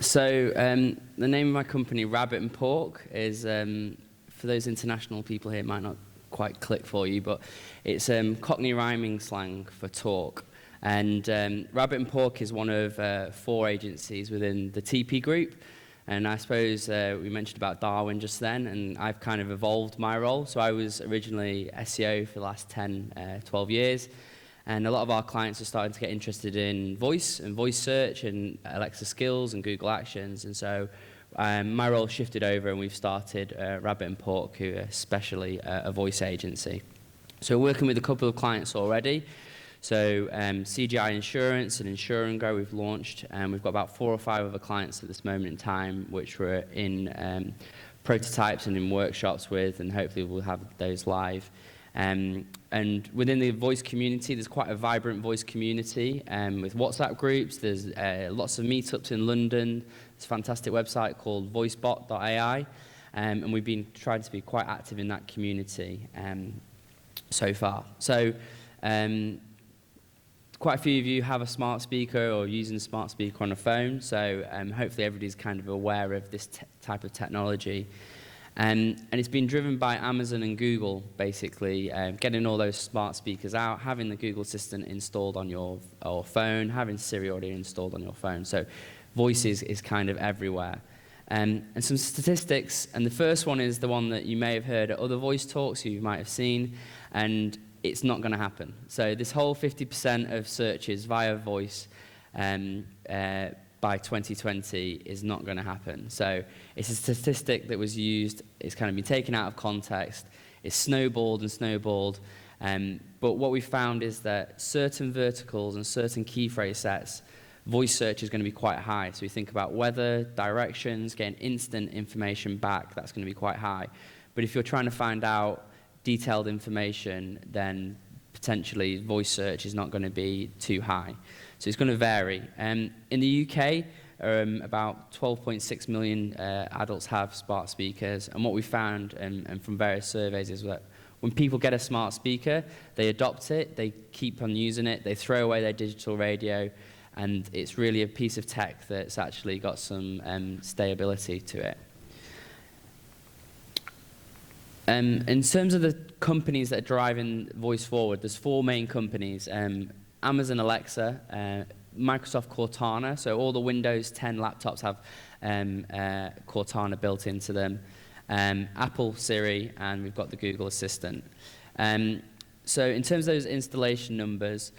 So the name of my company, Rabbit and Pork, is, for those international people here, it might not quite click for you, but it's Cockney rhyming slang for talk. And Rabbit and Pork is one of 4 agencies within the TP group. And I suppose we mentioned about Darwin just then, and I've kind of evolved my role. So I was originally SEO for the last 10, 12 years. And a lot of our clients are starting to get interested in voice and voice search and Alexa skills and Google Actions. And so my role shifted over and we've started Rabbit and Pork, who are especially a voice agency. So we're working with a couple of clients already. So CGI Insurance and Insurango we've launched, and we've got about 4 or 5 other clients at this moment in time, which we're in prototypes and in workshops with, and hopefully we'll have those live. And within the voice community, there's quite a vibrant voice community with WhatsApp groups. There's lots of meetups in London. There's a fantastic website called voicebot.ai, and we've been trying to be quite active in that community so far. So quite a few of you have a smart speaker or using a smart speaker on a phone, so hopefully everybody's kind of aware of this type of technology. And it's been driven by Amazon and Google, basically, getting all those smart speakers out, having the Google Assistant installed on your phone, having Siri already installed on your phone. So voice is kind of everywhere. And some statistics, and the first one is the one that you may have heard at other voice talks, you might have seen, and it's not going to happen. So this whole 50% of searches via voice by 2020 is not going to happen. So it's a statistic that was used, it's kind of been taken out of context, it's snowballed and snowballed, but what we found is that certain verticals and certain key phrase sets, voice search is going to be quite high. So we think about weather, directions, getting instant information back, that's going to be quite high. But if you're trying to find out detailed information, then potentially voice search is not going to be too high. So it's going to vary. In the UK, about 12.6 million adults have smart speakers, and what we found and from various surveys is that when people get a smart speaker, they adopt it, they keep on using it, they throw away their digital radio, and it's really a piece of tech that's actually got some stability to it. In terms of the companies that are driving voice forward, there's 4 main companies. Amazon Alexa, Microsoft Cortana, so all the Windows 10 laptops have Cortana built into them, Apple Siri, and we've got the Google Assistant. So in terms of those installation numbers,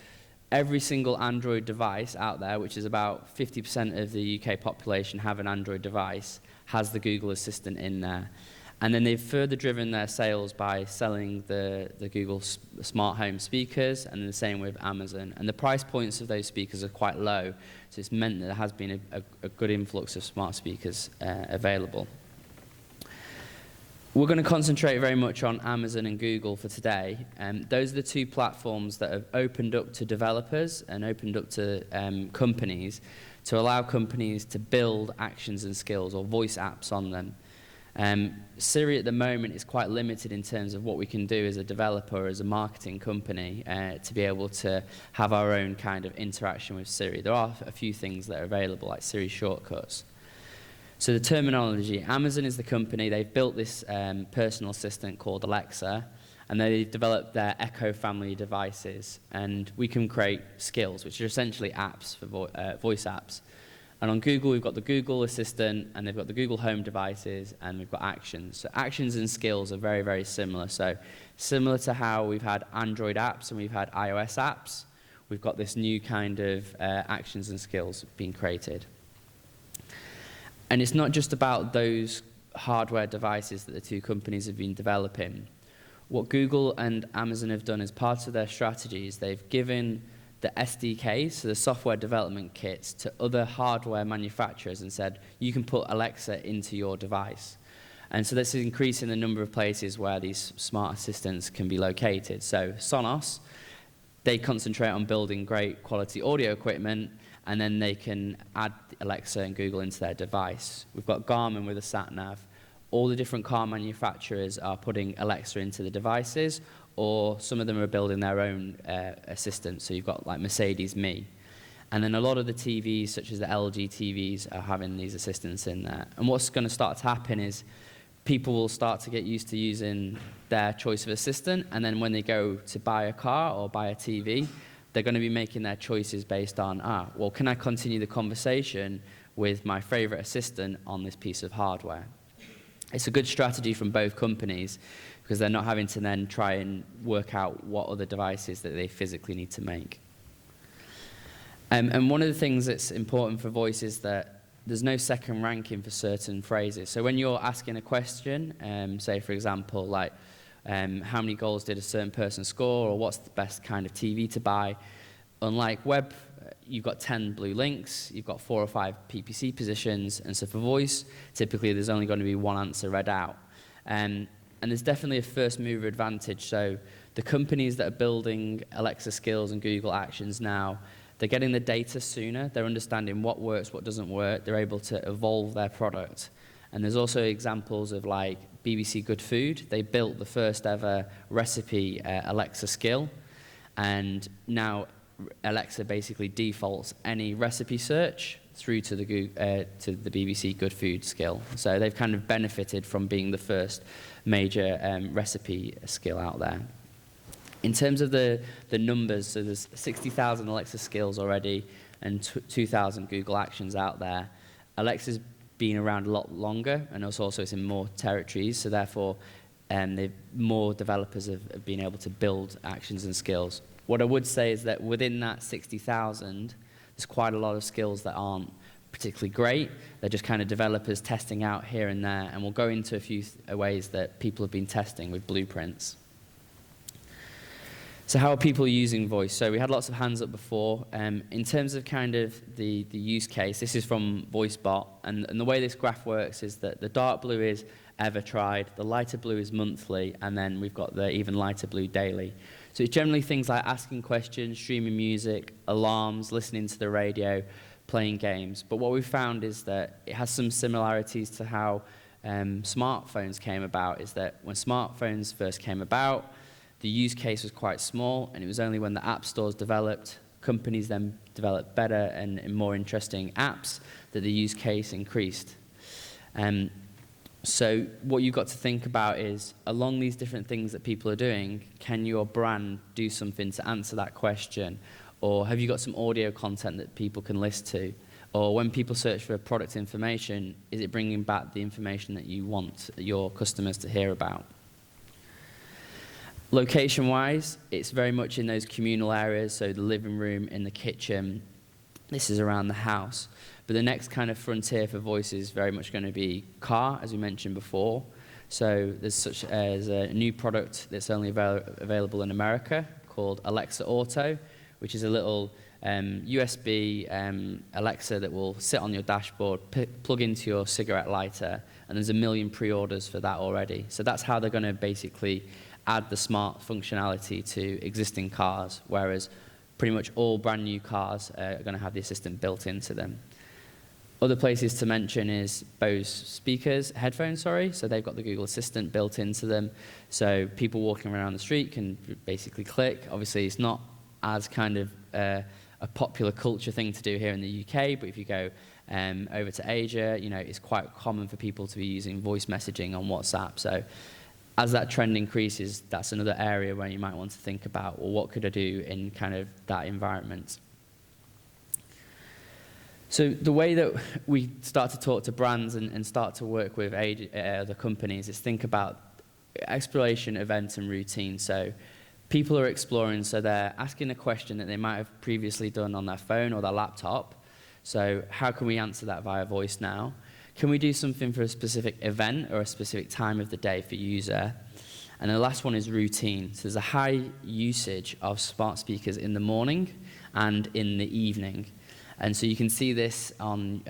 every single Android device out there, which is about 50% of the UK population have an Android device, has the Google Assistant in there. And then they've further driven their sales by selling the Google smart home speakers, and the same with Amazon. And the price points of those speakers are quite low, so it's meant that there has been a good influx of smart speakers available. We're going to concentrate very much on Amazon and Google for today. Those are the 2 platforms that have opened up to developers and opened up to companies to allow companies to build actions and skills or voice apps on them. Siri at the moment is quite limited in terms of what we can do as a developer, as a marketing company, to be able to have our own kind of interaction with Siri. There are a few things that are available, like Siri shortcuts. So the terminology, Amazon is the company, they've built this personal assistant called Alexa, and they've developed their Echo family devices, and we can create skills, which are essentially apps for voice apps. And on Google, we've got the Google Assistant, and they've got the Google Home devices, and we've got Actions. So Actions and skills are very, very similar. So similar to how we've had Android apps and we've had iOS apps, we've got this new kind of actions and skills being created. And it's not just about those hardware devices that the 2 companies have been developing. What Google and Amazon have done as part of their strategies, they've given the SDKs, so the software development kits, to other hardware manufacturers and said, you can put Alexa into your device. And so this is increasing the number of places where these smart assistants can be located. So Sonos, they concentrate on building great quality audio equipment, and then they can add Alexa and Google into their device. We've got Garmin with a sat-nav. All the different car manufacturers are putting Alexa into the devices, or some of them are building their own assistants. So you've got like Mercedes Me. And then a lot of the TVs, such as the LG TVs, are having these assistants in there. And what's going to start to happen is people will start to get used to using their choice of assistant, and then when they go to buy a car or buy a TV, they're going to be making their choices based on, well, can I continue the conversation with my favorite assistant on this piece of hardware? It's a good strategy from both companies because they're not having to then try and work out what other devices that they physically need to make. And one of the things that's important for voice is that there's no second ranking for certain phrases. So when you're asking a question, say for example, like how many goals did a certain person score, or what's the best kind of TV to buy, unlike web, you've got 10 blue links, you've got 4 or 5 PPC positions, and so for voice, typically there's only going to be one answer read out. And there's definitely a first mover advantage. So the companies that are building Alexa skills and Google Actions now, they're getting the data sooner, they're understanding what works, what doesn't work, they're able to evolve their product. And there's also examples of like BBC Good Food. They built the first ever recipe Alexa skill, and now Alexa basically defaults any recipe search through to the BBC Good Food skill. So they've kind of benefited from being the first major recipe skill out there. In terms of the numbers, so there's 60,000 Alexa skills already and 2,000 Google Actions out there. Alexa's been around a lot longer, and also it's in more territories, so therefore more developers have been able to build actions and skills. What I would say is that within that 60,000, there's quite a lot of skills that aren't particularly great. They're just kind of developers testing out here and there, and we'll go into a few ways that people have been testing with blueprints. So how are people using voice? So we had lots of hands up before. In terms of kind of the use case, this is from VoiceBot, and the way this graph works is that the dark blue is ever tried, the lighter blue is monthly, and then we've got the even lighter blue daily. So it's generally things like asking questions, streaming music, alarms, listening to the radio, playing games. But what we've found is that it has some similarities to how smartphones came about, is that when smartphones first came about, the use case was quite small, and it was only when the app stores developed, companies then developed better and more interesting apps, that the use case increased. So what you've got to think about is, along these different things that people are doing, can your brand do something to answer that question? Or have you got some audio content that people can listen to? Or when people search for product information, is it bringing back the information that you want your customers to hear about? Location-wise, it's very much in those communal areas, so the living room, in the kitchen. This is around the house. But the next kind of frontier for voice is very much going to be car, as we mentioned before. So there's a new product that's only available in America called Alexa Auto, which is a little USB Alexa that will sit on your dashboard, plug into your cigarette lighter, and there's 1 million pre-orders for that already. So that's how they're going to basically add the smart functionality to existing cars, whereas pretty much all brand new cars are going to have the assistant built into them. Other places to mention is Bose headphones, so they've got the Google Assistant built into them. So people walking around the street can basically click. Obviously, it's not as kind of a popular culture thing to do here in the UK, but if you go over to Asia, it's quite common for people to be using voice messaging on WhatsApp. So as that trend increases, that's another area where you might want to think about, well, what could I do in kind of that environment? So the way that we start to talk to brands and start to work with other companies is think about exploration, events, and routine. So people are exploring, so they're asking a question that they might have previously done on their phone or their laptop. So how can we answer that via voice now? Can we do something for a specific event or a specific time of the day for user? And the last one is routine. So there's a high usage of smart speakers in the morning and in the evening. And so you can see this on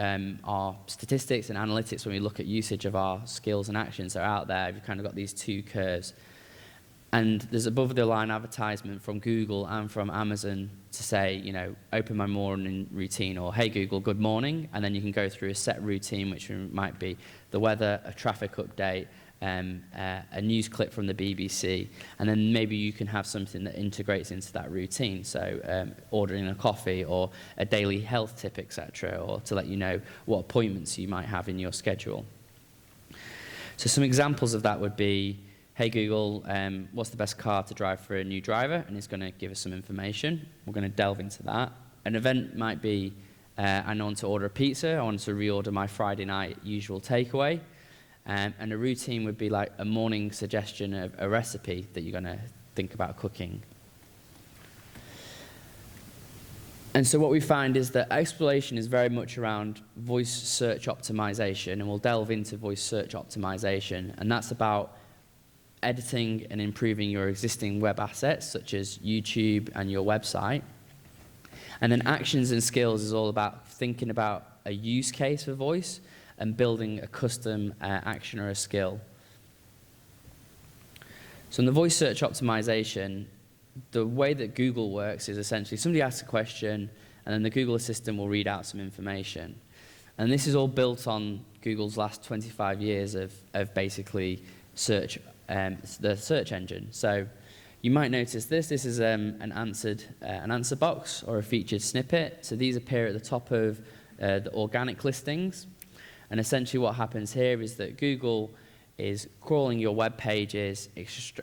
our statistics and analytics when we look at usage of our skills and actions that are out there. We've kind of got these two curves. And there's above-the-line advertisement from Google and from Amazon to say, open my morning routine, or hey Google, good morning. And then you can go through a set routine, which might be the weather, a traffic update, a news clip from the BBC, and then maybe you can have something that integrates into that routine, so ordering a coffee or a daily health tip, etc., or to let you know what appointments you might have in your schedule. So some examples of that would be, hey Google, what's the best car to drive for a new driver? And it's going to give us some information. We're going to delve into that. An event might be, I want to order a pizza, I want to reorder my Friday night usual takeaway. And a routine would be like a morning suggestion of a recipe that you're going to think about cooking. And so what we find is that exploration is very much around voice search optimization, and we'll delve into voice search optimization, and that's about editing and improving your existing web assets, such as YouTube and your website. And then actions and skills is all about thinking about a use case for voice and building a custom action or a skill. So in the voice search optimization, the way that Google works is essentially somebody asks a question, and then the Google Assistant will read out some information. And this is all built on Google's last 25 years of basically search, the search engine. So you might notice this is an answer box or a featured snippet. So these appear at the top of the organic listings. And essentially what happens here is that Google is crawling your web pages,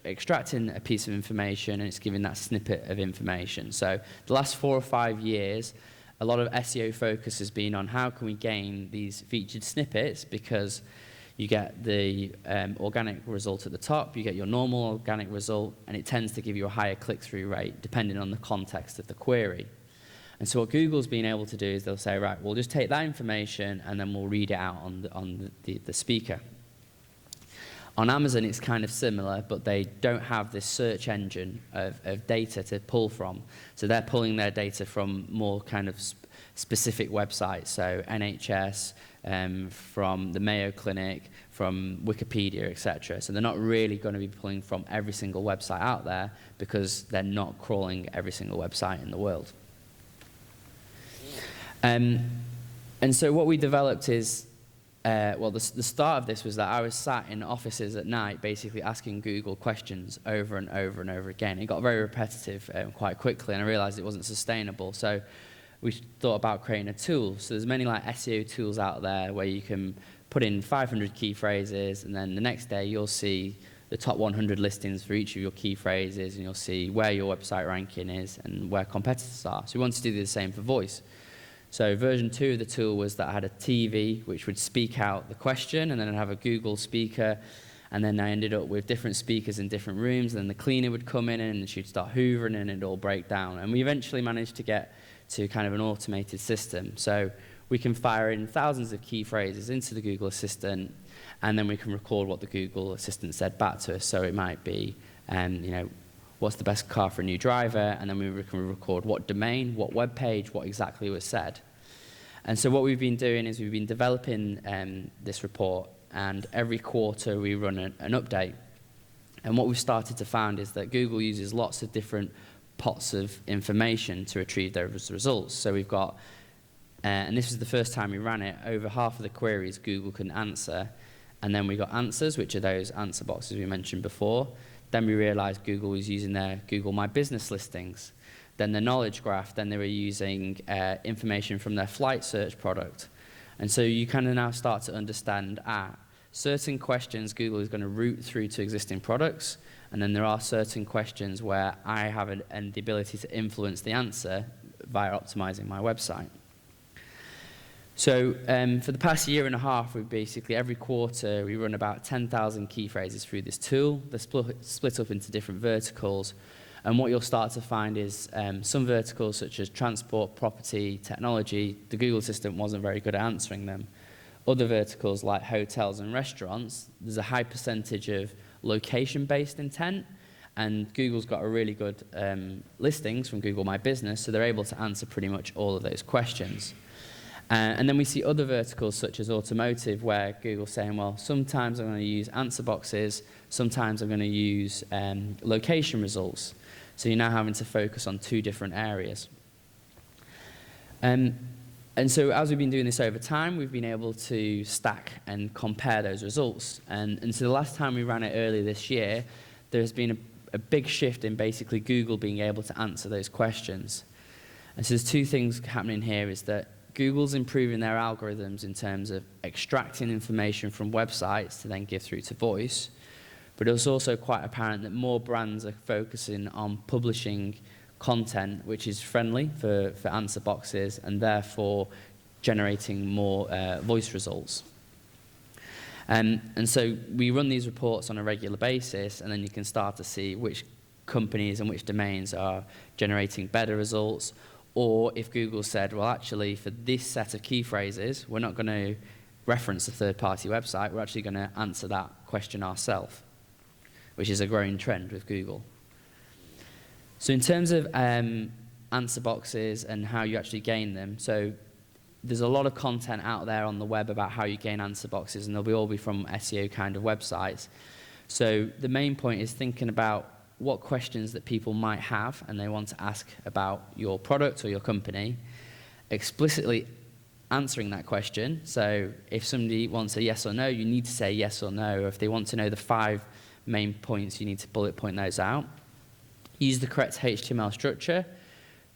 extracting a piece of information, and it's giving that snippet of information. So the last 4 or 5 years, a lot of SEO focus has been on how can we gain these featured snippets, because you get the organic result at the top, you get your normal organic result, and it tends to give you a higher click-through rate depending on the context of the query. And so what Google's been able to do is they'll say, right, we'll just take that information and then we'll read it out on the speaker. On Amazon, it's kind of similar, but they don't have this search engine of data to pull from. So they're pulling their data from more kind of specific websites, so NHS, from the Mayo Clinic, from Wikipedia, etc. So they're not really going to be pulling from every single website out there because they're not crawling every single website in the world. And so what we developed is, well, the start of this was that I was sat in offices at night basically asking Google questions over and over and over again. It got very repetitive quite quickly, and I realized it wasn't sustainable. So we thought about creating a tool. So there's many like SEO tools out there where you can put in 500 key phrases, and then the next day you'll see the top 100 listings for each of your key phrases, and you'll see where your website ranking is and where competitors are. So we wanted to do the same for voice. So version 2 of the tool was that I had a TV which would speak out the question, and then I'd have a Google speaker, and then I ended up with different speakers in different rooms, and then the cleaner would come in and she'd start hoovering and it'd all break down. And we eventually managed to get to kind of an automated system. So we can fire in thousands of key phrases into the Google Assistant, and then we can record what the Google Assistant said back to us. So it might be, you know, what's the best car for a new driver, and then we can record what domain, what web page, what exactly was said. And so what we've been doing is we've been developing this report, and every quarter we run an update. And what we've started to find is that Google uses lots of different pots of information to retrieve those results. So we've got, and this was the first time we ran it, over half of the queries Google can answer. And then we got answers, which are those answer boxes we mentioned before. Then we realized Google was using their Google My Business listings. Then the knowledge graph, then they were using information from their flight search product. And so you kind of now start to understand, certain questions Google is going to route through to existing products, and then there are certain questions where I have the ability to influence the answer via optimizing my website. So for the past year and a half, we've basically, every quarter, we run about 10,000 key phrases through this tool. They're split up into different verticals. And what you'll start to find is some verticals, such as transport, property, technology, the Google Assistant wasn't very good at answering them. Other verticals, like hotels and restaurants, there's a high percentage of location-based intent, and Google's got a really good listings from Google My Business, so they're able to answer pretty much all of those questions. And then we see other verticals, such as automotive, where Google's saying, well, sometimes I'm going to use answer boxes, sometimes I'm going to use location results. So you're now having to focus on two different areas. And so as we've been doing this over time, we've been able to stack and compare those results. And so the last time we ran it earlier this year, there's been a big shift in basically Google being able to answer those questions. And so there's two things happening here, is that Google's improving their algorithms in terms of extracting information from websites to then give through to voice. But it's also quite apparent that more brands are focusing on publishing content which is friendly for answer boxes, and therefore generating more voice results. And so we run these reports on a regular basis, and then you can start to see which companies and which domains are generating better results, or if Google said, well, actually, for this set of key phrases, we're not going to reference a third-party website, we're actually going to answer that question ourselves, which is a growing trend with Google. So in terms of answer boxes and how you actually gain them, so there's a lot of content out there on the web about how you gain answer boxes, and they'll all be from SEO kind of websites. So the main point is thinking about what questions that people might have and they want to ask about your product or your company, explicitly answering that question. So if somebody wants a yes or no, you need to say yes or no. Or if they want to know the 5 main points, you need to bullet point those out. Use the correct HTML structure.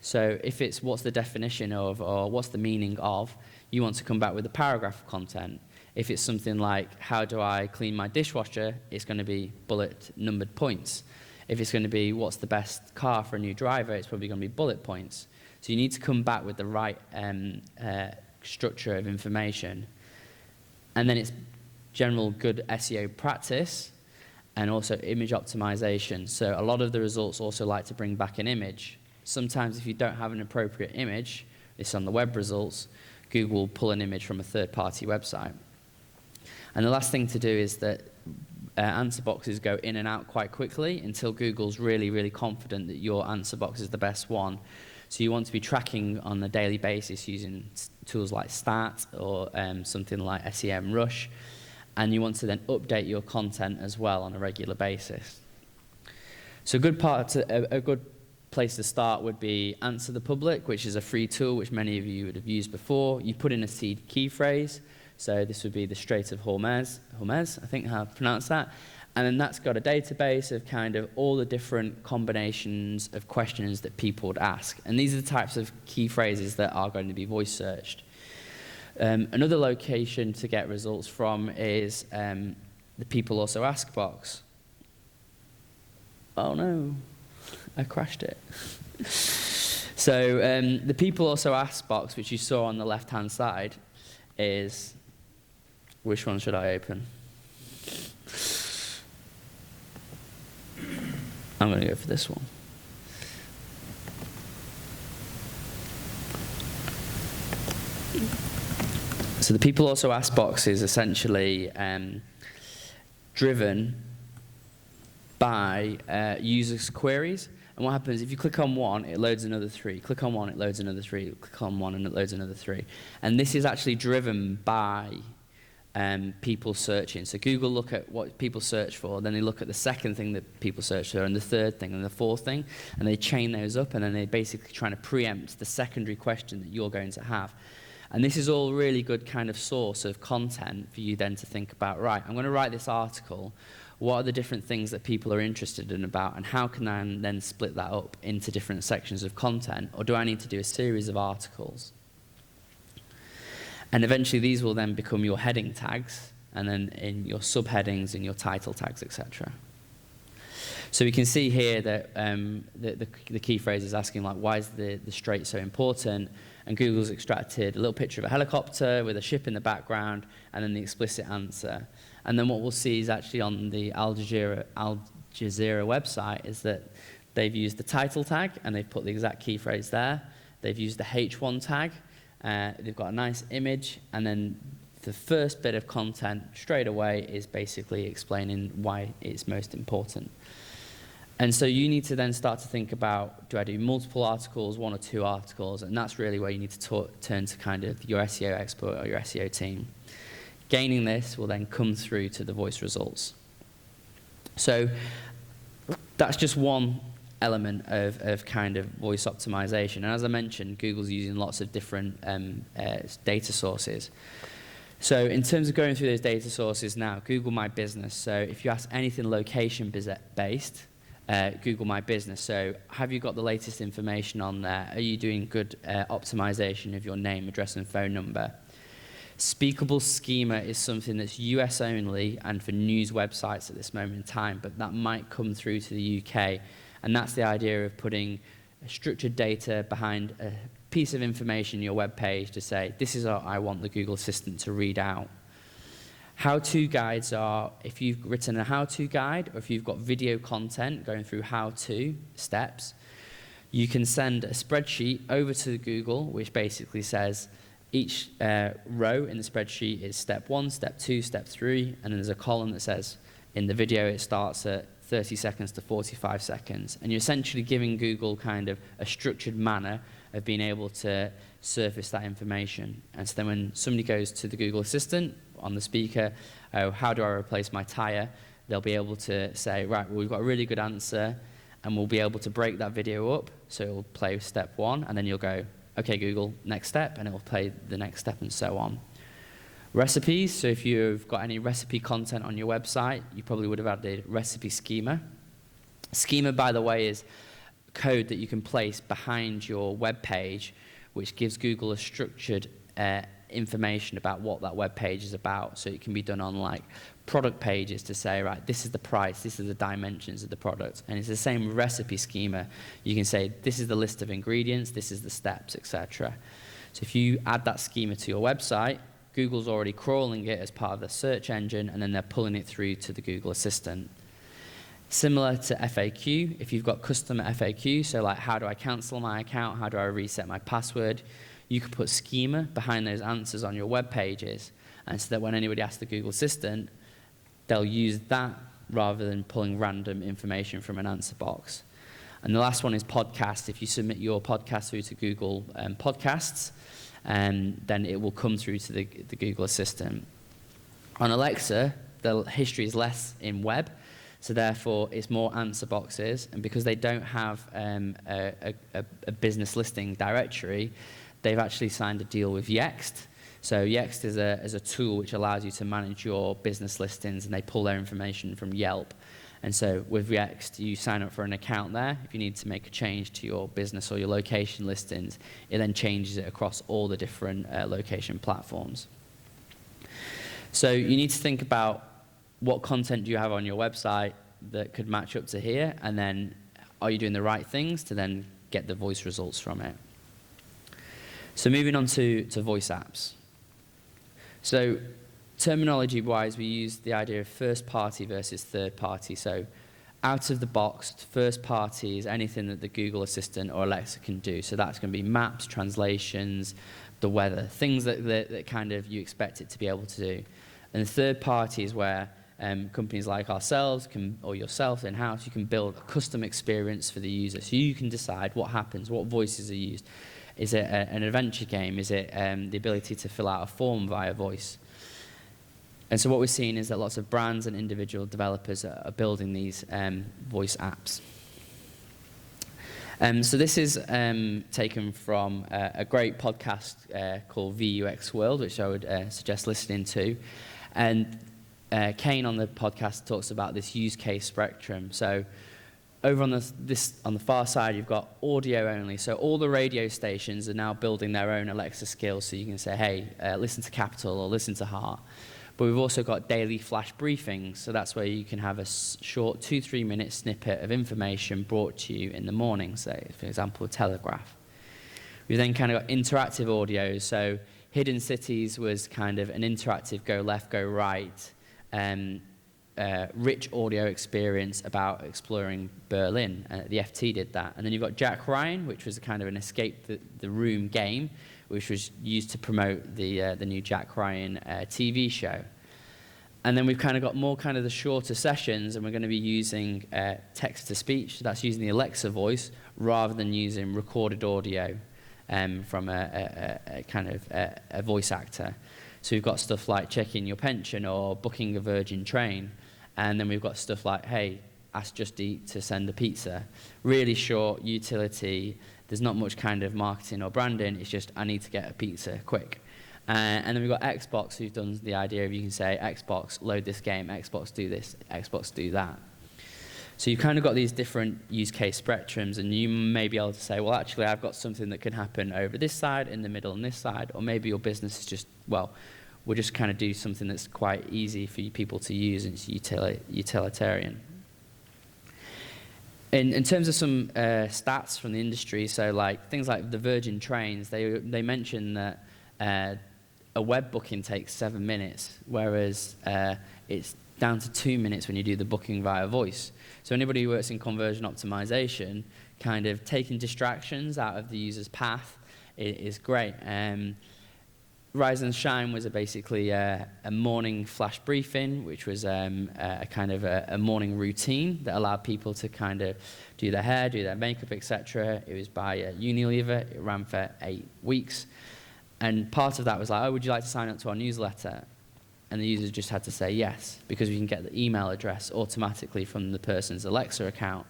So if it's what's the definition of or what's the meaning of, you want to come back with a paragraph of content. If it's something like how do I clean my dishwasher, it's going to be bullet numbered points. If it's going to be what's the best car for a new driver, it's probably going to be bullet points. So you need to come back with the right structure of information. And then it's general good SEO practice and also image optimization. So a lot of the results also like to bring back an image. Sometimes if you don't have an appropriate image, it's on the web results, Google will pull an image from a third-party website. And the last thing to do is that answer boxes go in and out quite quickly until Google's really, really confident that your answer box is the best one. So you want to be tracking on a daily basis using tools like Stat or something like SEMrush. And you want to then update your content as well on a regular basis. So a good place to start would be Answer the Public, which is a free tool which many of you would have used before. You put in a seed key phrase. So this would be the Strait of Hormuz, I think how to pronounce that. And then that's got a database of kind of all the different combinations of questions that people would ask. And these are the types of key phrases that are going to be voice searched. Another location to get results from is the People Also Ask box. Oh no, I crashed it. So the People Also Ask box, which you saw on the left-hand side, is, which one should I open? I'm going to go for this one. So the People Also Ask box is essentially driven by users' queries. And what happens, if you click on one, it loads another 3. Click on one, it loads another 3. Click on one, and it loads another 3. And this is actually driven by people searching. So Google look at what people search for, then they look at the second thing that people search for, and the third thing, and the fourth thing, and they chain those up, and then they're basically trying to preempt the secondary question that you're going to have. And this is all really good kind of source of content for you then to think about, right, I'm going to write this article. What are the different things that people are interested in about, and how can I then split that up into different sections of content, or do I need to do a series of articles? And eventually these will then become your heading tags, and then in your subheadings and your title tags, etc. So we can see here that the key phrase is asking, like, why is the strait so important? And Google's extracted a little picture of a helicopter with a ship in the background, and then the explicit answer. And then what we'll see is actually on the Al Jazeera website is that they've used the title tag, and they've put the exact key phrase there. They've used the H1 tag. They've got a nice image, and then the first bit of content straight away is basically explaining why it's most important. And so you need to then start to think about, do I do multiple articles, 1 or 2 articles? And that's really where you need to turn to kind of your SEO expert or your SEO team. Gaining this will then come through to the voice results. So that's just one element of kind of voice optimization. And as I mentioned, Google's using lots of different data sources. So in terms of going through those data sources now, Google My Business. So if you ask anything location-based, Google My Business. So have you got the latest information on there? Are you doing good optimization of your name, address, and phone number? Speakable schema is something that's US only and for news websites at this moment in time, but that might come through to the UK. And that's the idea of putting structured data behind a piece of information in your web page to say, this is what I want the Google Assistant to read out. How-to guides are, if you've written a how-to guide or if you've got video content going through how-to steps, you can send a spreadsheet over to Google, which basically says each row in the spreadsheet is step 1, step 2, step 3, and then there's a column that says in the video it starts at 30 seconds to 45 seconds. And you're essentially giving Google kind of a structured manner of being able to surface that information. And so then when somebody goes to the Google Assistant on the speaker, oh, how do I replace my tire? They'll be able to say, right, well, we've got a really good answer, and we'll be able to break that video up. So it'll play step 1, and then you'll go, okay, Google, next step, and it will play the next step and so on. Recipes, so if you've got any recipe content on your website, you probably would have added recipe schema. Schema, by the way, is code that you can place behind your web page, which gives Google a structured information about what that web page is about. So it can be done on like product pages to say, right, this is the price, this is the dimensions of the product. And it's the same recipe schema. You can say, this is the list of ingredients, this is the steps, etc. So if you add that schema to your website, Google's already crawling it as part of the search engine, and then they're pulling it through to the Google Assistant. Similar to FAQ, if you've got customer FAQ, so like how do I cancel my account, how do I reset my password, you could put schema behind those answers on your web pages, and so that when anybody asks the Google Assistant, they'll use that rather than pulling random information from an answer box. And the last one is podcast. If you submit your podcast through to Google Podcasts, then it will come through to the Google Assistant. On Alexa, the history is less in web, so therefore it's more answer boxes, and because they don't have a business listing directory, they've actually signed a deal with Yext. So Yext is a tool which allows you to manage your business listings, and they pull their information from Yelp. And so with Yext, you sign up for an account there. If you need to make a change to your business or your location listings, it then changes it across all the different location platforms. So you need to think about what content do you have on your website that could match up to here, and then are you doing the right things to then get the voice results from it. So moving on to voice apps. So terminology-wise, we use the idea of first party versus third party. So out of the box, first party is anything that the Google Assistant or Alexa can do. So that's going to be maps, translations, the weather, things that kind of you expect it to be able to do. And the third party is where companies like ourselves or yourself in-house, you can build a custom experience for the user. So you can decide what happens, what voices are used. Is it an adventure game? Is it the ability to fill out a form via voice? And so what we're seeing is that lots of brands and individual developers are building these voice apps. So this is taken from a great podcast called VUX World, which I would suggest listening to. And Kane on the podcast talks about this use case spectrum. So over on the far side, you've got audio only. So all the radio stations are now building their own Alexa skills. So you can say, hey, listen to Capital or listen to Heart. But we've also got daily flash briefings. So that's where you can have a short 2-3 minute snippet of information brought to you in the morning, say, for example, a Telegraph. We've then kind of got interactive audio. So Hidden Cities was kind of an interactive go left, go right, rich audio experience about exploring Berlin. The FT did that. And then you've got Jack Ryan, which was a kind of an escape the room game, which was used to promote the new Jack Ryan TV show. And then we've kind of got more kind of the shorter sessions, and we're going to be using text-to-speech. So that's using the Alexa voice rather than using recorded audio from a kind of a voice actor. So we've got stuff like checking your pension or booking a Virgin train. And then we've got stuff like, hey, ask Just Eat to send a pizza. Really short utility. There's not much kind of marketing or branding. It's just, I need to get a pizza quick. And then we've got Xbox, who've done the idea of you can say, Xbox, load this game, Xbox, do this, Xbox, do that. So you've kind of got these different use case spectrums, and you may be able to say, well, actually, I've got something that can happen over this side, in the middle, and this side, or maybe your business is just, well, we'll just kind of do something that's quite easy for you people to use, and it's utilitarian. In terms of some stats from the industry, so like things like the Virgin Trains, they mention that a web booking takes 7 minutes, whereas it's down to 2 minutes when you do the booking via voice. So anybody who works in conversion optimization, kind of taking distractions out of the user's path is great. Rise and Shine was basically a morning flash briefing, which was a kind of a morning routine that allowed people to kind of do their hair, do their makeup, etc. It was by Unilever. It ran for 8 weeks. And part of that was like, oh, would you like to sign up to our newsletter? And the users just had to say yes, because we can get the email address automatically from the person's Alexa account.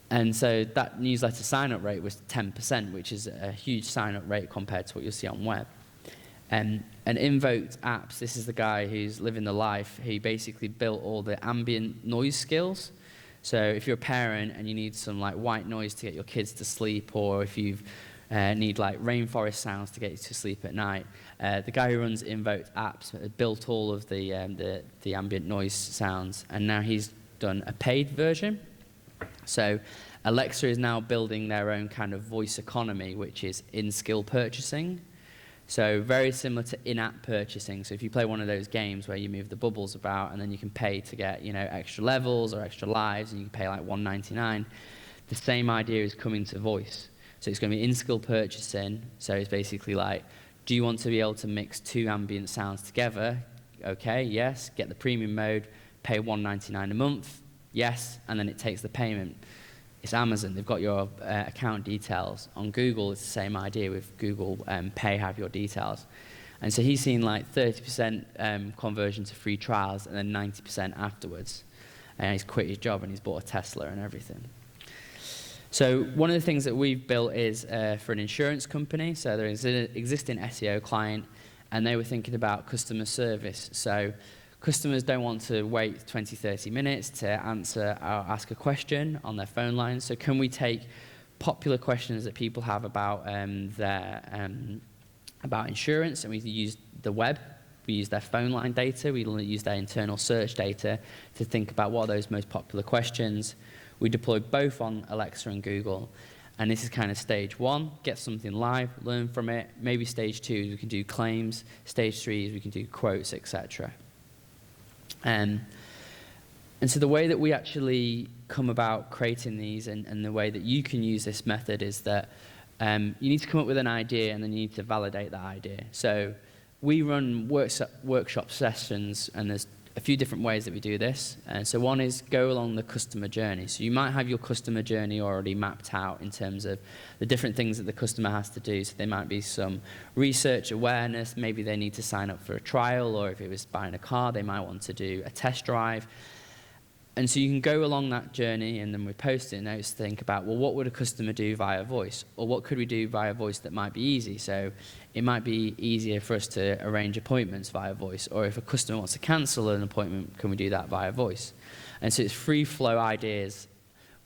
And so that newsletter sign-up rate was 10%, which is a huge sign-up rate compared to what you'll see on web. And Invoked Apps, this is the guy who's living the life. He basically built all the ambient noise skills. So if you're a parent and you need some like white noise to get your kids to sleep, or if you need like rainforest sounds to get you to sleep at night, the guy who runs Invoked Apps built all of the ambient noise sounds, and now he's done a paid version. So Alexa is now building their own kind of voice economy, which is in-skill purchasing. So very similar to in-app purchasing. So if you play one of those games where you move the bubbles about and then you can pay to get, you know, extra levels or extra lives, and you can pay like $1.99, the same idea is coming to voice. So it's going to be in-skill purchasing. So it's basically like, do you want to be able to mix 2 ambient sounds together? Okay, yes. Get the premium mode, pay $1.99 a month, yes, and then it takes the payment. It's Amazon. They've got your account details. On Google, it's the same idea with Google Pay, have your details. And so he's seen like 30% conversion to free trials and then 90% afterwards. And he's quit his job and he's bought a Tesla and everything. So one of the things that we've built is for an insurance company. So there is an existing SEO client, and they were thinking about customer service. So customers don't want to wait 20, 30 minutes to answer or ask a question on their phone line. So can we take popular questions that people have about about insurance, and we use the web, we use their phone line data, we use their internal search data to think about what are those most popular questions. We deploy both on Alexa and Google. And this is kind of stage 1, get something live, learn from it. Maybe stage 2 is we can do claims. Stage 3 is we can do quotes, etc. And so the way that we actually come about creating these, and the way that you can use this method, is that you need to come up with an idea, and then you need to validate that idea. So we run workshop sessions, and there's a few different ways that we do this. And so one is go along the customer journey. So you might have your customer journey already mapped out in terms of the different things that the customer has to do. So there might be some research awareness. Maybe they need to sign up for a trial, or if it was buying a car, they might want to do a test drive. And so you can go along that journey, and then we post-it notes to think about, well, what would a customer do via voice? Or what could we do via voice that might be easy? So it might be easier for us to arrange appointments via voice. Or if a customer wants to cancel an appointment, can we do that via voice? And so it's free flow ideas.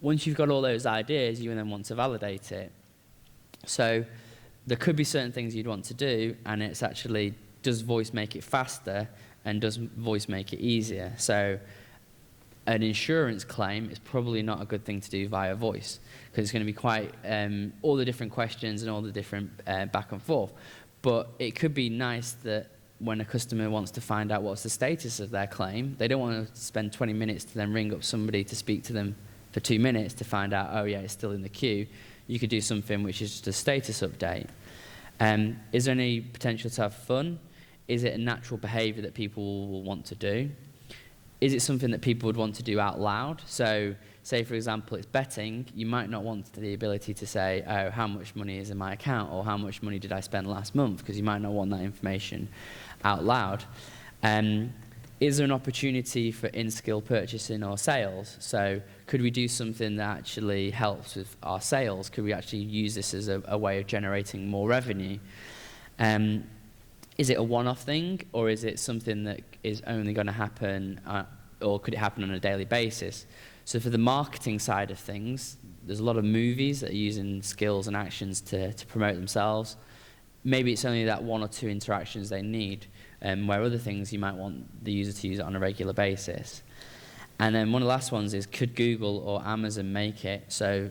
Once you've got all those ideas, you then want to validate it. So there could be certain things you'd want to do, and it's actually, does voice make it faster, and does voice make it easier? So an insurance claim is probably not a good thing to do via voice, because it's going to be quite all the different questions and all the different back and forth. But it could be nice that when a customer wants to find out what's the status of their claim, they don't want to spend 20 minutes to then ring up somebody to speak to them for 2 minutes to find out, oh yeah, it's still in the queue. You could do something which is just a status update. Is there any potential to have fun? Is it a natural behavior that people will want to do? Is it something that people would want to do out loud? So say, for example, it's betting. You might not want the ability to say, oh, how much money is in my account, or how much money did I spend last month, because you might not want that information out loud. is there an opportunity for in-skill purchasing or sales? So could we do something that actually helps with our sales? Could we actually use this as a way of generating more revenue? Is it a one-off thing, or is it something that is only going to happen, or could it happen on a daily basis? So for the marketing side of things, there's a lot of movies that are using skills and actions to promote themselves. Maybe it's only that 1 or 2 interactions they need, where other things you might want the user to use it on a regular basis. And then one of the last ones is, could Google or Amazon make it? So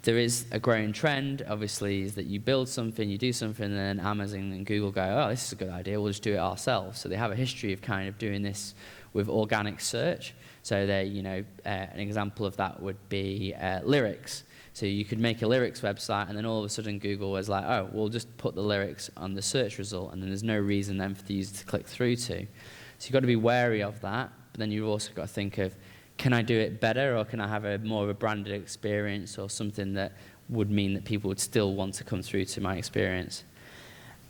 there is a growing trend, obviously, is that you build something, you do something, and then Amazon and Google go, oh, this is a good idea, we'll just do it ourselves. So they have a history of kind of doing this with organic search. So they, an example of that would be lyrics. So you could make a lyrics website, and then all of a sudden Google was like, oh, we'll just put the lyrics on the search result, and then there's no reason then for the user to click through to. So you've got to be wary of that, but then you've also got to think of, can I do it better, or can I have more of a branded experience, or something that would mean that people would still want to come through to my experience?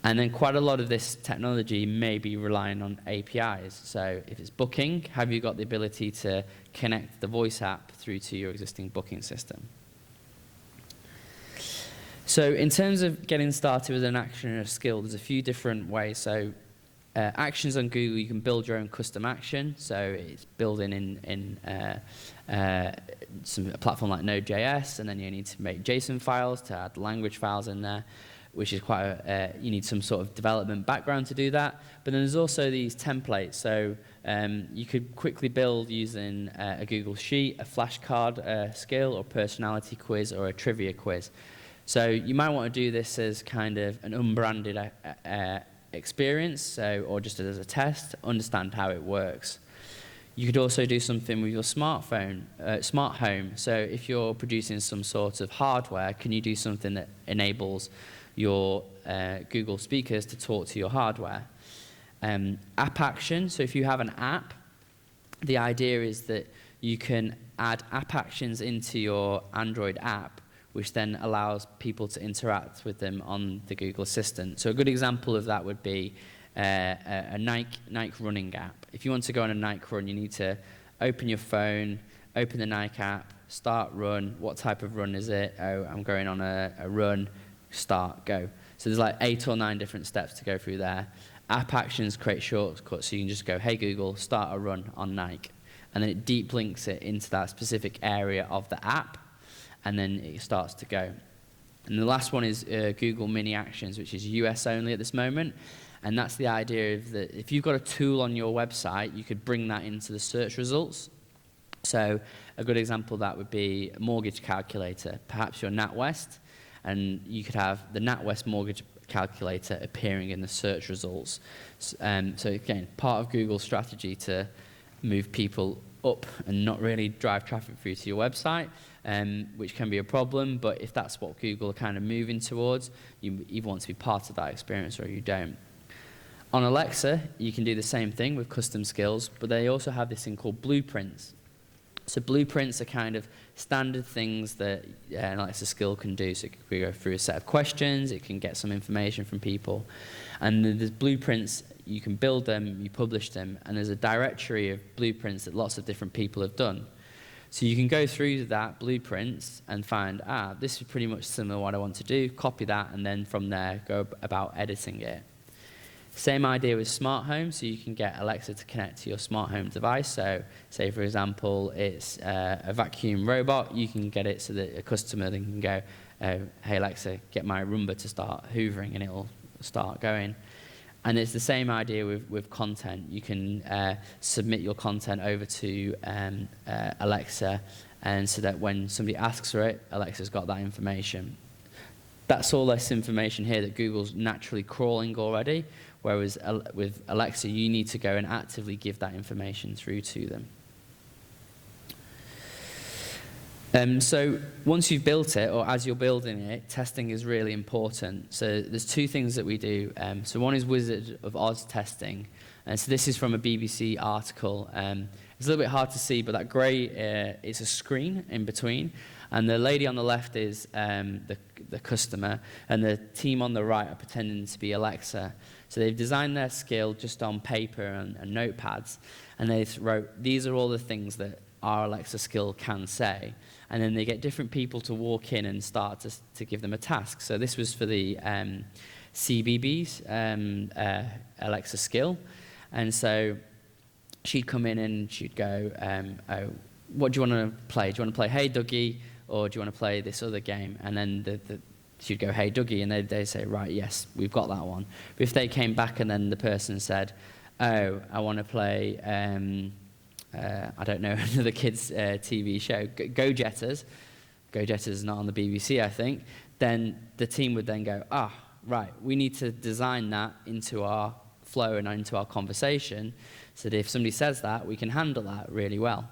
And then quite a lot of this technology may be relying on APIs. So if it's booking, have you got the ability to connect the voice app through to your existing booking system? So in terms of getting started with an action or a skill, there's a few different ways. So actions on Google, you can build your own custom action. So it's building in a platform like Node.js, and then you need to make JSON files to add language files in there, which is quite you need some sort of development background to do that. But then there's also these templates. So you could quickly build using a Google Sheet, a flashcard skill, or personality quiz, or a trivia quiz. So you might want to do this as kind of an unbranded experience, or just as a test, understand how it works. You could also do something with your smartphone, smart home. So if you're producing some sort of hardware, can you do something that enables your Google speakers to talk to your hardware? App action. So if you have an app, the idea is that you can add app actions into your Android app, which then allows people to interact with them on the Google Assistant. So a good example of that would be a Nike running app. If you want to go on a Nike run, you need to open your phone, open the Nike app, start run. What type of run is it? Oh, I'm going on a run, start, go. So there's like 8 or 9 different steps to go through there. App actions create shortcuts, so you can just go, hey Google, start a run on Nike. And then it deep links it into that specific area of the app, and then it starts to go. And the last one is Google Mini Actions, which is US only at this moment. And that's the idea of that if you've got a tool on your website, you could bring that into the search results. So a good example of that would be a mortgage calculator. Perhaps you're NatWest, and you could have the NatWest mortgage calculator appearing in the search results. So again, part of Google's strategy to move people up and not really drive traffic through to your website, which can be a problem, but if that's what Google are kind of moving towards, you either want to be part of that experience or you don't. On Alexa, you can do the same thing with custom skills, but they also have this thing called blueprints. So blueprints are kind of standard things that an Alexa skill can do. So it can go through a set of questions, it can get some information from people. And there's blueprints, you can build them, you publish them, and there's a directory of blueprints that lots of different people have done. So you can go through that blueprints and find, this is pretty much similar to what I want to do, copy that, and then from there go about editing it. Same idea with smart home, so you can get Alexa to connect to your smart home device. So say, for example, it's a vacuum robot, you can get it so that a customer then can go, hey Alexa, get my Roomba to start hoovering, and it'll start going. And it's the same idea with content. You can submit your content over to Alexa, and so that when somebody asks for it, Alexa's got that information. That's all this information here that Google's naturally crawling already, whereas with Alexa, you need to go and actively give that information through to them. So once you've built it, or as you're building it, testing is really important. So there's 2 things that we do. So one is Wizard of Oz testing. And so this is from a BBC article. It's a little bit hard to see, but that grey is a screen in between. And the lady on the left is the customer, and the team on the right are pretending to be Alexa. So they've designed their skill just on paper and notepads, and they wrote, these are all the things that our Alexa skill can say. And then they get different people to walk in and start to give them a task. So this was for the CBBS Alexa skill. And so she'd come in and she'd go, oh, what do you want to play? Do you want to play Hey Dougie, or do you want to play this other game? And then she'd go, Hey Dougie, and they'd say, right, yes, we've got that one. But if they came back and then the person said, oh, I want to play, I don't know, another kids' TV show, Go Jetters. Go Jetters is not on the BBC, I think. Then the team would then go, right, we need to design that into our flow and into our conversation so that if somebody says that, we can handle that really well.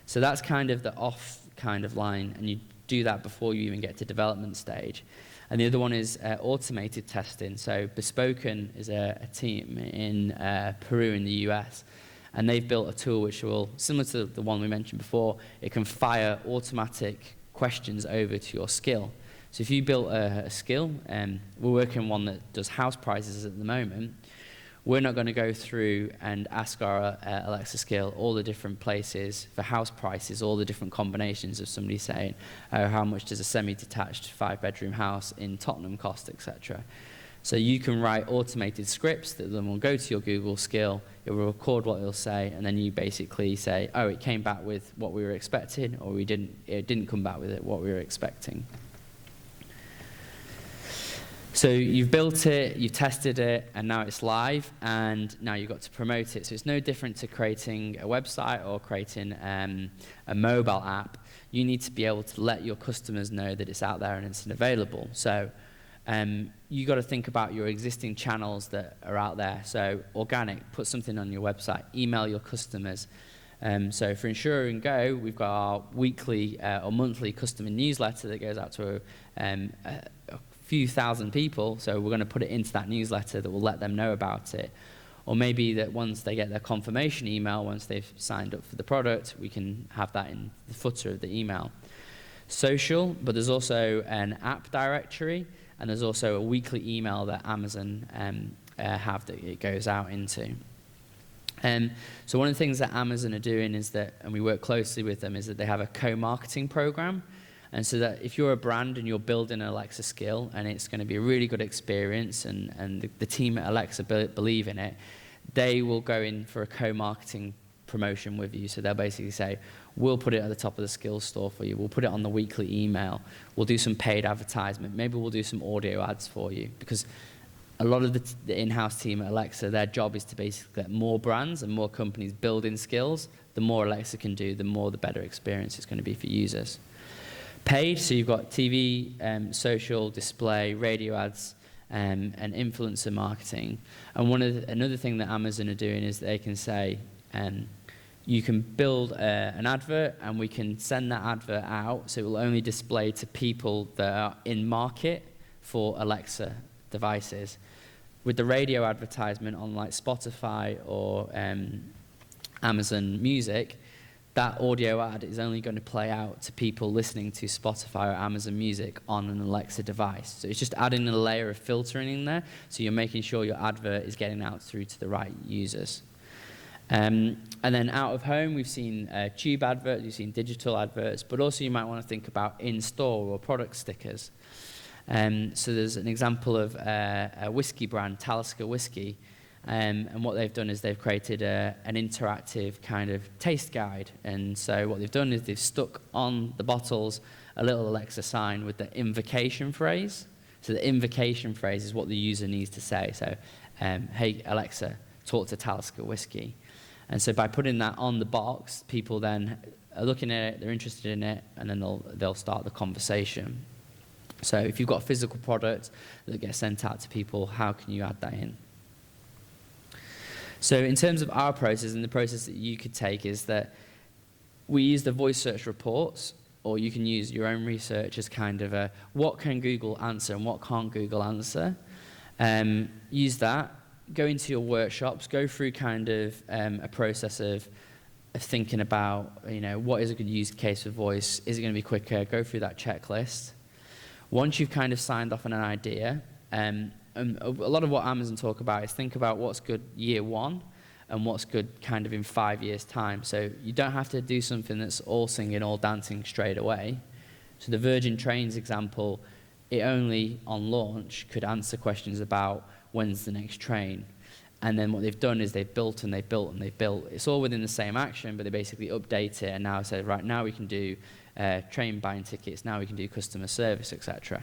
So that's kind of the off kind of line, and you do that before you even get to development stage. And the other one is automated testing. So Bespoken is a team in Peru in the US, and they've built a tool which will, similar to the one we mentioned before, it can fire automatic questions over to your skill. So if you built a skill, we're working on one that does house prices at the moment, we're not going to go through and ask our Alexa skill all the different places for house prices, all the different combinations of somebody saying, oh, how much does a semi-detached 5-bedroom house in Tottenham cost, etc. So you can write automated scripts that then will go to your Google skill, it will record what it'll say, and then you basically say, oh, it came back with what we were expecting, or it didn't come back with what we were expecting. So you've built it, you've tested it, and now it's live, and now you've got to promote it. So it's no different to creating a website or creating a mobile app. You need to be able to let your customers know that it's out there and it's available. So you've got to think about your existing channels that are out there. So organic, put something on your website, email your customers. So for Insurer and Go, we've got our weekly or monthly customer newsletter that goes out to a few thousand people, so we're going to put it into that newsletter that will let them know about it. Or maybe that once they get their confirmation email, once they've signed up for the product, we can have that in the footer of the email. Social, but there's also an app directory, and there's also a weekly email that Amazon have that it goes out into. So one of the things that Amazon are doing is that, and we work closely with them, is that they have a co-marketing program. And so that if you're a brand and you're building an Alexa skill and it's going to be a really good experience and the team at Alexa believe in it, they will go in for a co-marketing promotion with you. So they'll basically say, we'll put it at the top of the skills store for you. We'll put it on the weekly email. We'll do some paid advertisement. Maybe we'll do some audio ads for you. Because a lot of the in-house team at Alexa, their job is to basically get more brands and more companies building skills. The more Alexa can do, the more the better experience it's going to be for users. Paid, so you've got TV, social, display, radio ads, and influencer marketing. And another thing that Amazon are doing is they can say, you can build an advert and we can send that advert out so it will only display to people that are in market for Alexa devices. With the radio advertisement on like Spotify or Amazon Music, that audio ad is only going to play out to people listening to Spotify or Amazon Music on an Alexa device. So it's just adding a layer of filtering in there, so you're making sure your advert is getting out through to the right users. And then out of home, we've seen tube adverts, we've seen digital adverts, but also you might want to think about in-store or product stickers. So there's an example of a whiskey brand, Talisker Whiskey, and what they've done is they've created an interactive kind of taste guide. And so what they've done is they've stuck on the bottles a little Alexa sign with the invocation phrase. So the invocation phrase is what the user needs to say. So, hey, Alexa, talk to Talisker Whiskey. And so by putting that on the box, people then are looking at it, they're interested in it, and then they'll start the conversation. So if you've got a physical product that gets sent out to people, how can you add that in? So in terms of our process and the process that you could take is that we use the voice search reports, or you can use your own research as kind of a what can Google answer and what can't Google answer. Use that, go into your workshops, go through kind of a process of thinking about, what is a good use case for voice? Is it going to be quicker? Go through that checklist. Once you've kind of signed off on an idea, a lot of what Amazon talk about is think about what's good year one and what's good kind of in 5 years' time. So you don't have to do something that's all singing, all dancing straight away. So the Virgin Trains example, it only on launch could answer questions about when's the next train. And then what they've done is they've built and they've built and they've built. It's all within the same action, but they basically update it and now say, right, now we can do train buying tickets, now we can do customer service, etc.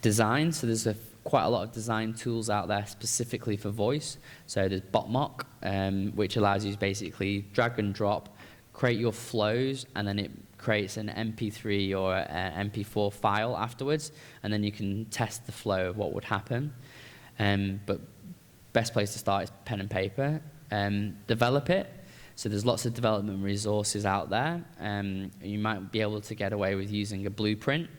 Design, so there's quite a lot of design tools out there specifically for voice. So there's BotMock, which allows you to basically drag and drop, create your flows, and then it creates an MP3 or an MP4 file afterwards, and then you can test the flow of what would happen. But best place to start is pen and paper. Develop it. So there's lots of development resources out there. You might be able to get away with using a blueprint.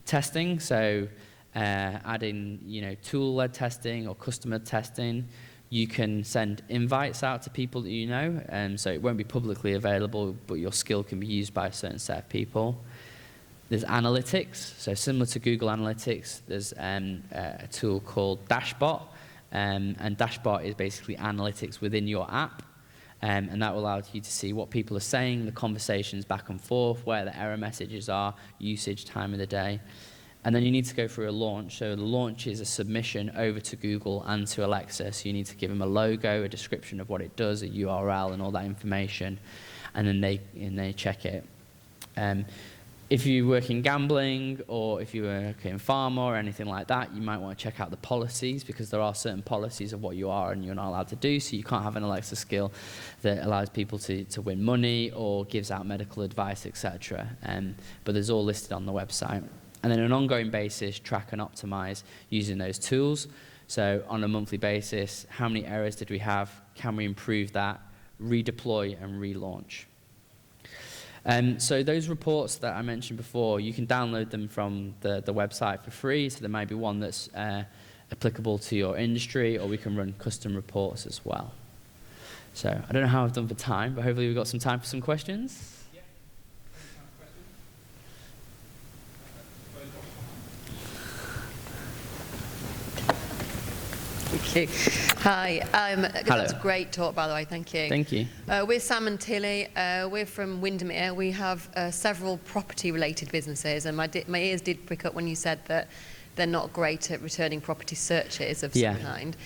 Testing, so adding tool-led testing or customer testing. You can send invites out to people that you know, so it won't be publicly available, but your skill can be used by a certain set of people. There's analytics, so similar to Google Analytics, there's a tool called Dashbot, and Dashbot is basically analytics within your app, and that will allow you to see what people are saying, the conversations back and forth, where the error messages are, usage, time of the day. And then you need to go through a launch. So the launch is a submission over to Google and to Alexa. So you need to give them a logo, a description of what it does, a URL, and all that information. And then they check it. If you work in gambling or if you work in pharma or anything like that, you might want to check out the policies because there are certain policies of what you are and you're not allowed to do. So you can't have an Alexa skill that allows people to win money or gives out medical advice, etc. But there's all listed on the website. And then on an ongoing basis, track and optimize using those tools. So on a monthly basis, how many errors did we have? Can we improve that? Redeploy and relaunch. So those reports that I mentioned before, you can download them from the website for free. So there might be one that's applicable to your industry, or we can run custom reports as well. So I don't know how I've done for time, but hopefully we've got some time for some questions. Thank you. Hi. Hello. That's a great talk, by the way. Thank you. Thank you. We're Sam and Tilly. We're from Windermere. We have several property-related businesses, and my ears did prick up when you said that they're not great at returning property searches of some kind.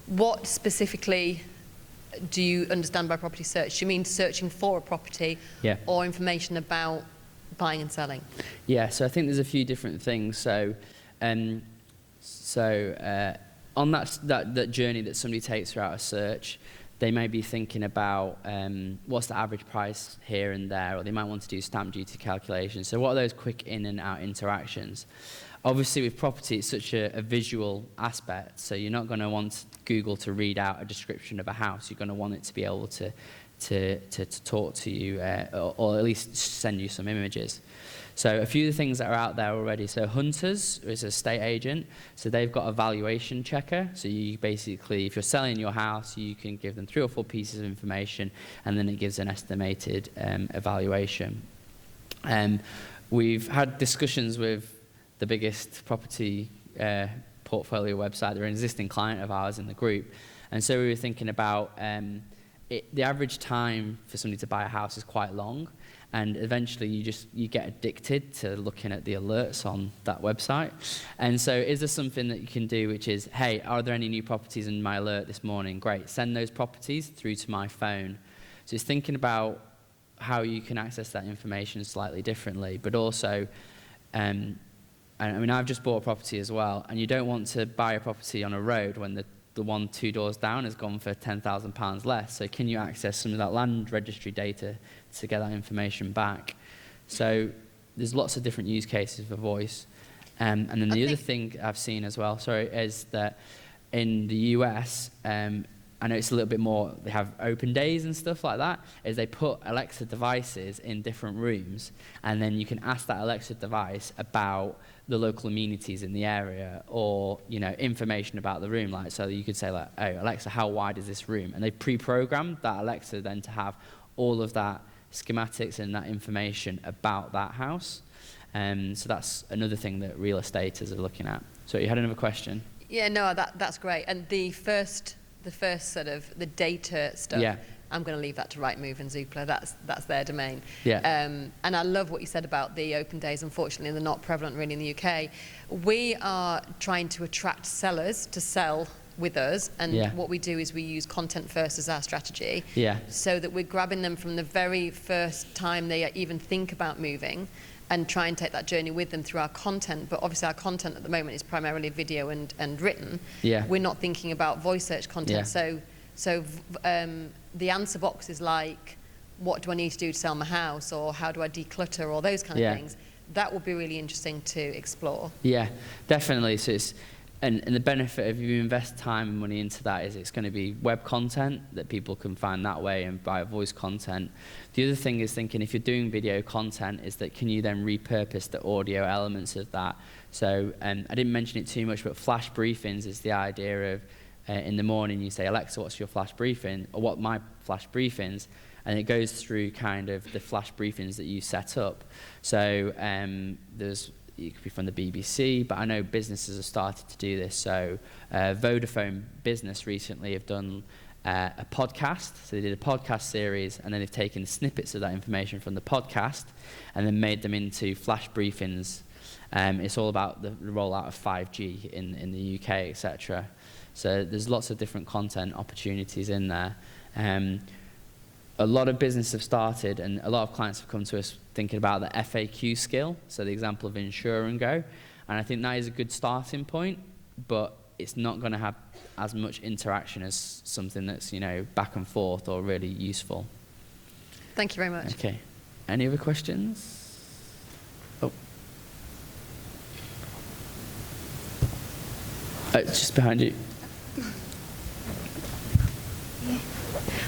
What specifically do you understand by property search? Do you mean searching for a property or information about buying and selling? Yeah, so I think there's a few different things. So, on that journey that somebody takes throughout a search, they may be thinking about what's the average price here and there, or they might want to do stamp duty calculations. So what are those quick in and out interactions? Obviously with property, it's such a visual aspect, so you're not going to want Google to read out a description of a house. You're going to want it to be able to talk to you, or at least send you some images. So a few of the things that are out there already. So Hunters is a estate agent. So they've got a valuation checker. So you basically, if you're selling your house, you can give them 3 or 4 pieces of information, and then it gives an estimated evaluation. We've had discussions with the biggest property portfolio website. They're an existing client of ours in the group. And so we were thinking about the average time for somebody to buy a house is quite long. And eventually you get addicted to looking at the alerts on that website. And so is there something that you can do which is, hey, are there any new properties in my alert this morning? Great, send those properties through to my phone. So it's thinking about how you can access that information slightly differently, but also, I mean, I've just bought a property as well, and you don't want to buy a property on a road when the one 2 doors down has gone for £10,000 less. So can you access some of that land registry data to get that information back? So there's lots of different use cases for voice. And then the other thing I've seen as well, is that in the US, I know it's a little bit more, they have open days and stuff like that, is they put Alexa devices in different rooms, and then you can ask that Alexa device about the local amenities in the area, or information about the room. Like, so you could say like, oh, Alexa, how wide is this room? And they pre-programmed that Alexa then to have all of that schematics and that information about that house. So that's another thing that real estaters are looking at. So you had another question? Yeah, no, that's great. And the first sort of the data stuff, Yeah. I'm going to leave that to Rightmove and Zoopla. That's their domain. Yeah. And I love what you said about the open days. Unfortunately, they're not prevalent really in the UK. We are trying to attract sellers to sell with us, and Yeah. what we do is we use content first as our strategy, Yeah. so that we're grabbing them from the very first time they even think about moving, and try and take that journey with them through our content. But obviously our content at the moment is primarily video and written. Yeah. We're not thinking about voice search content. Yeah. So the answer box is like, what do I need to do to sell my house, or how do I declutter, or those kind of Yeah. things. That would be really interesting to explore. Yeah, definitely. So it's, and the benefit of you invest time and money into that is it's going to be web content that people can find that way, and via voice content. The other thing is thinking, if you're doing video content, is that can you then repurpose the audio elements of that? So I didn't mention it too much, but flash briefings is the idea of in the morning you say, Alexa, what's your flash briefing? Or what my flash briefings? And it goes through kind of the flash briefings that you set up. So it could be from the BBC, but I know businesses have started to do this. So Vodafone Business recently have done a podcast. So they did a podcast series, and then they've taken snippets of that information from the podcast and then made them into flash briefings. It's all about the rollout of 5G in the UK, etc. So there's lots of different content opportunities in there. A lot of businesses have started, and a lot of clients have come to us thinking about the FAQ skill, so the example of Insure and Go. And I think that is a good starting point, but it's not going to have as much interaction as something that's, back and forth or really useful. Thank you very much. Okay. Any other questions? Oh. Just behind you.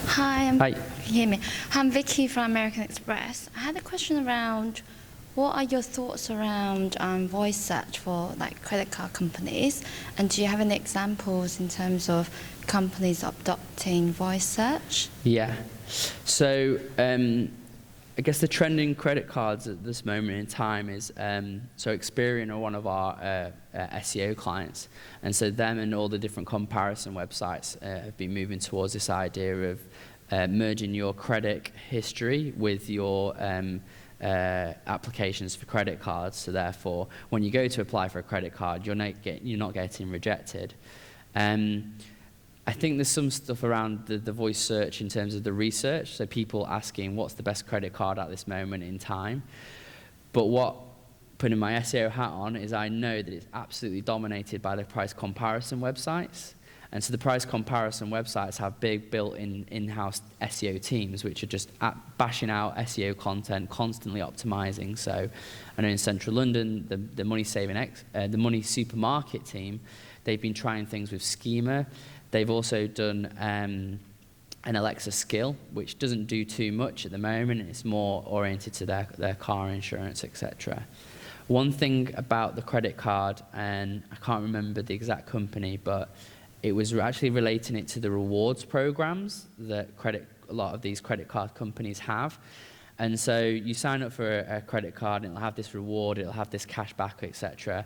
Hi, Hi. can you hear me? I'm Vicky from American Express. I had a question around what are your thoughts around voice search for credit card companies, and do you have any examples in terms of companies adopting voice search? Yeah. So I guess the trend in credit cards at this moment in time is, so Experian are one of our SEO clients, and so them and all the different comparison websites have been moving towards this idea of merging your credit history with your applications for credit cards. So therefore, when you go to apply for a credit card, you're not getting rejected. I think there's some stuff around the voice search in terms of the research, so people asking what's the best credit card at this moment in time. But what, putting my SEO hat on, is I know that it's absolutely dominated by the price comparison websites. And so the price comparison websites have big built-in in-house SEO teams, which are just bashing out SEO content, constantly optimizing. So I know in central London, the the Money Supermarket team, they've been trying things with schema. They've also done an Alexa skill, which doesn't do too much at the moment. It's more oriented to their car insurance, etc. One thing about the credit card, and I can't remember the exact company, but it was actually relating it to the rewards programs that a lot of these credit card companies have. And so you sign up for a credit card, and it'll have this reward, it'll have this cash back, etc.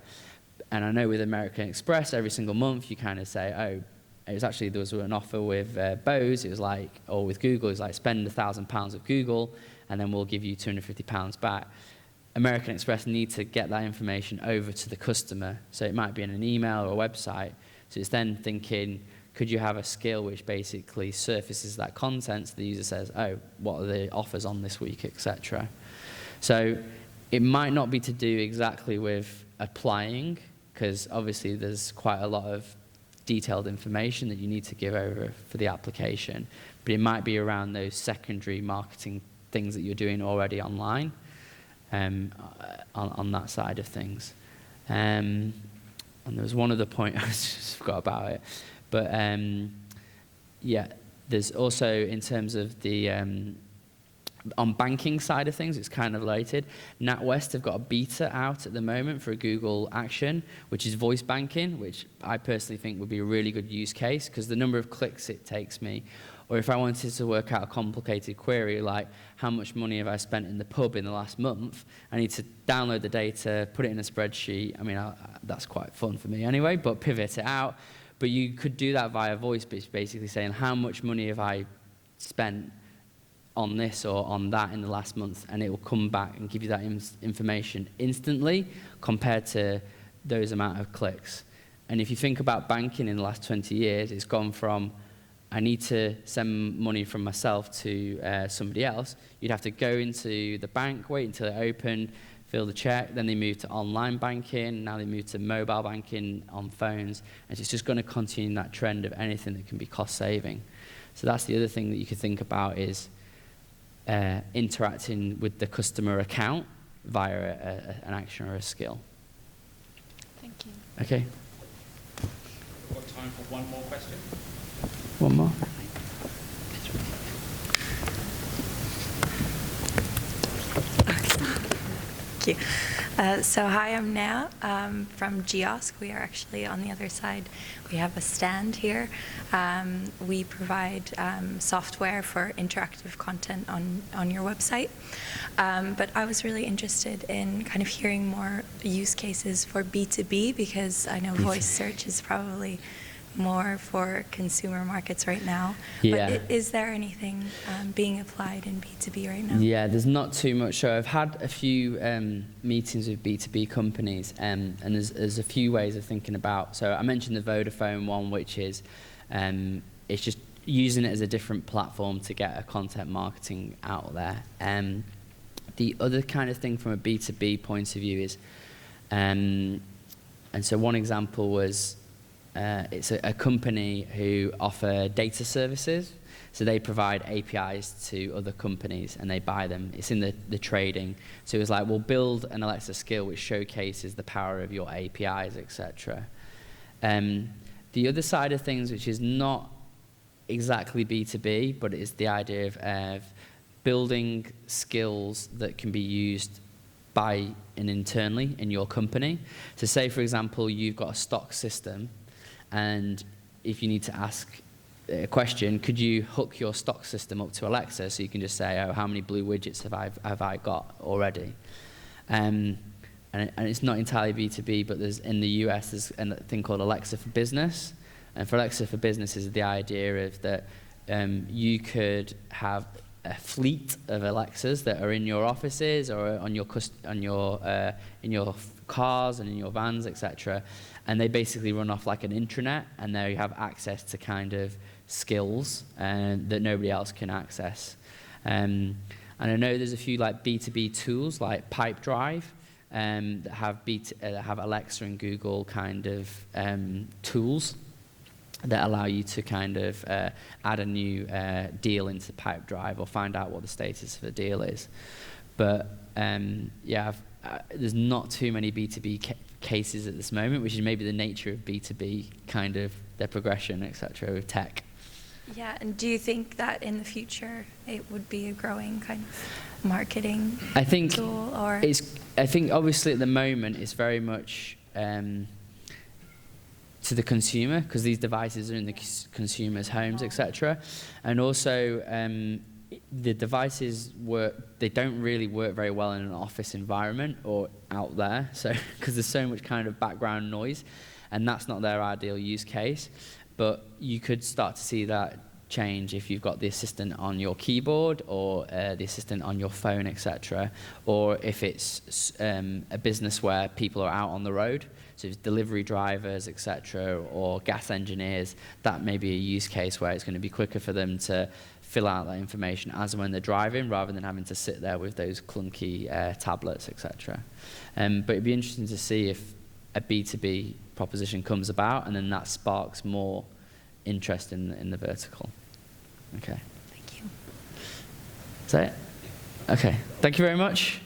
And I know with American Express, every single month you kind of say, oh, there was an offer with Bose, it was like, or with Google, it was like spend £1,000 with Google, and then we'll give you £250 back. American Express need to get that information over to the customer. So it might be in an email or a website. So it's then thinking, could you have a skill which basically surfaces that content so the user says, oh, what are the offers on this week, etc. So it might not be to do exactly with applying, because obviously there's quite a lot of detailed information that you need to give over for the application, but it might be around those secondary marketing things that you're doing already online on that side of things. And there was one other point, I just forgot about it, but yeah, there's also in terms of the on banking side of things, it's kind of related. NatWest have got a beta out at the moment for a Google action, which is voice banking, which I personally think would be a really good use case, because the number of clicks it takes me, Or if I wanted to work out a complicated query like how much money have I spent in the pub in the last month, I need to download the data, put it in a spreadsheet. I mean, that's quite fun for me anyway, but pivot it out. But you could do that via voice, basically saying how much money have I spent on this or on that in the last month, and it will come back and give you that information instantly compared to those amount of clicks. And if you think about banking in the last 20 years, it's gone from I need to send money from myself to somebody else. You'd have to go into the bank, wait until it opened, fill the check, then they moved to online banking, now they move to mobile banking on phones, and it's just going to continue that trend of anything that can be cost saving. So that's the other thing that you could think about is interacting with the customer account via an action or a skill. Thank you. Okay. We've got time for one more question. One more. Thank you. So hi, I'm Nea from Geosk. We are actually on the other side. We have a stand here. We provide software for interactive content on your website. But I was really interested in kind of hearing more use cases for B2B, because I know voice search is probably more for consumer markets right now. Yeah. But is there anything being applied in B2B right now? Yeah, there's not too much. So I've had a few meetings with B2B companies, and there's a few ways of thinking about. So I mentioned the Vodafone one, which is it's just using it as a different platform to get a content marketing out there. The other kind of thing from a B2B point of view is, and so one example was, it's a company who offer data services. So they provide APIs to other companies and they buy them. It's in the trading. So it was like, we'll build an Alexa skill which showcases the power of your APIs, etc. The other side of things, which is not exactly B2B, but it's the idea of building skills that can be used by and internally in your company. So say, for example, you've got a stock system, and if you need to ask a question, could you hook your stock system up to Alexa so you can just say, oh, how many blue widgets have I got already? And it's not entirely B2B, but there's in the US there's a thing called Alexa for Business. And for Alexa for Business is the idea of that you could have a fleet of Alexas that are in your offices or on your in your cars and in your vans, etc. And they basically run off like an intranet, and there you have access to kind of skills that nobody else can access. And I know there's a few like B2B tools like Pipedrive that have Alexa and Google kind of tools that allow you to kind of add a new deal into Pipedrive or find out what the status of a deal is. But yeah, there's not too many B2B cases at this moment, which is maybe the nature of B2B, kind of their progression, etc. with tech. Yeah, and do you think that in the future it would be a growing kind of marketing tool? Or I think obviously at the moment it's very much to the consumer, because these devices are in the consumer's homes, etc. And also the devices they don't really work very well in an office environment or out there, so because there's so much kind of background noise, and that's not their ideal use case. But you could start to see that change if you've got the assistant on your keyboard or the assistant on your phone, etc. Or if it's a business where people are out on the road, so it's delivery drivers, etc., or gas engineers, that may be a use case where it's going to be quicker for them to fill out that information as and when they're driving, rather than having to sit there with those clunky tablets, etc. But it'd be interesting to see if a B2B proposition comes about, and then that sparks more interest in the vertical. Okay. Thank you. Is that it? Okay. Thank you very much.